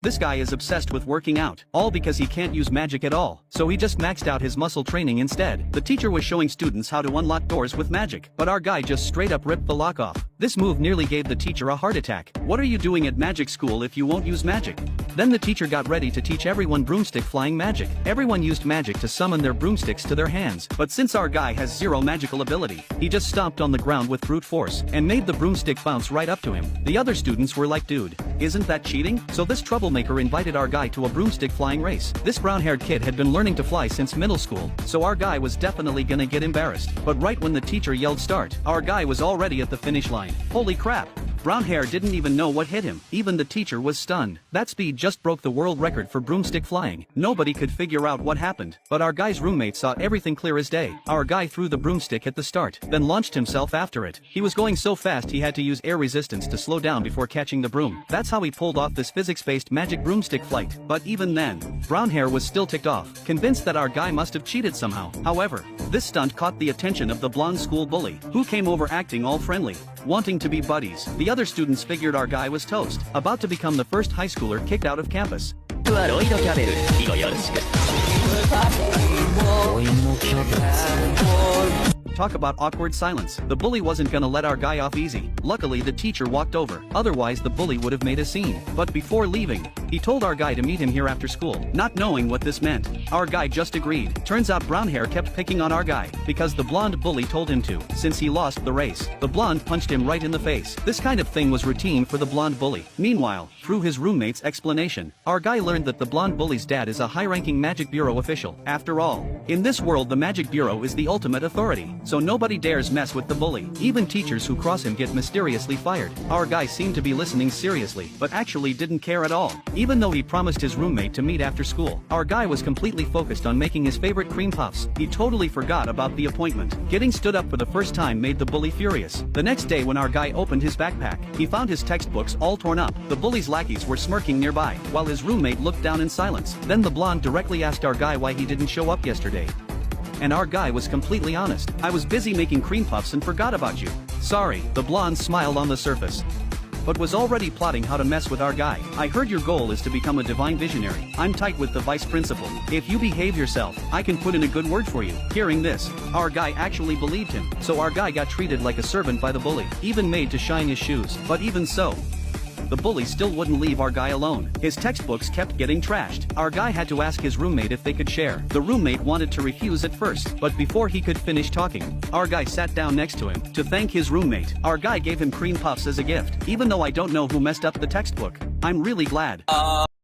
This guy is obsessed with working out, all because he can't use magic at all, so he just maxed out his muscle training instead. The teacher was showing students how to unlock doors with magic, but our guy just straight up ripped the lock off. This move nearly gave the teacher a heart attack. What are you doing at magic school if you won't use magic? Then the teacher got ready to teach everyone broomstick flying magic. Everyone used magic to summon their broomsticks to their hands, but since our guy has zero magical ability, he just stomped on the ground with brute force and made the broomstick bounce right up to him. The other students were like, dude, isn't that cheating? So this troublemaker invited our guy to a broomstick flying race. This brown-haired kid had been learning to fly since middle school, so our guy was definitely gonna get embarrassed. But right when the teacher yelled start, our guy was already at the finish line. Holy crap! Brown hair didn't even know what hit him. Even the teacher was stunned. That speed just broke the world record for broomstick flying. Nobody could figure out what happened, but our guy's roommate saw everything clear as day. Our guy threw the broomstick at the start, then launched himself after it. He was going so fast he had to use air resistance to slow down before catching the broom. That's how he pulled off this physics-based magic broomstick flight. But even then, brown hair was still ticked off, convinced that our guy must have cheated somehow. However, this stunt caught the attention of the blonde school bully, who came over acting all friendly, wanting to be buddies. The other students figured our guy was toast, about to become the first high schooler kicked out of campus. Talk about awkward silence. The bully wasn't gonna let our guy off easy. Luckily the teacher walked over, otherwise the bully would have made a scene. But before leaving, he told our guy to meet him here after school. Not knowing what this meant, our guy just agreed. Turns out brown hair kept picking on our guy, because the blonde bully told him to, since he lost the race. The blonde punched him right in the face. This kind of thing was routine for the blonde bully. Meanwhile, through his roommate's explanation, our guy learned that the blonde bully's dad is a high-ranking Magic Bureau official. After all, in this world the Magic Bureau is the ultimate authority, so nobody dares mess with the bully. Even teachers who cross him get mysteriously fired. Our guy seemed to be listening seriously, but actually didn't care at all. Even though he promised his roommate to meet after school, our guy was completely focused on making his favorite cream puffs. He totally forgot about the appointment. Getting stood up for the first time made the bully furious. The next day when our guy opened his backpack, he found his textbooks all torn up. The bully's lackeys were smirking nearby, while his roommate looked down in silence. Then the blonde directly asked our guy why he didn't show up yesterday. And our guy was completely honest. I was busy making cream puffs and forgot about you. Sorry, the blonde smiled on the surface, but was already plotting how to mess with our guy. I heard your goal is to become a divine visionary. I'm tight with the vice principal. If you behave yourself, I can put in a good word for you. Hearing this, our guy actually believed him. So our guy got treated like a servant by the bully, even made to shine his shoes. But even so, the bully still wouldn't leave our guy alone. His textbooks kept getting trashed. Our guy had to ask his roommate if they could share. The roommate wanted to refuse at first, but before he could finish talking, our guy sat down next to him. To thank his roommate, our guy gave him cream puffs as a gift. Even though I don't know who messed up the textbook, I'm really glad.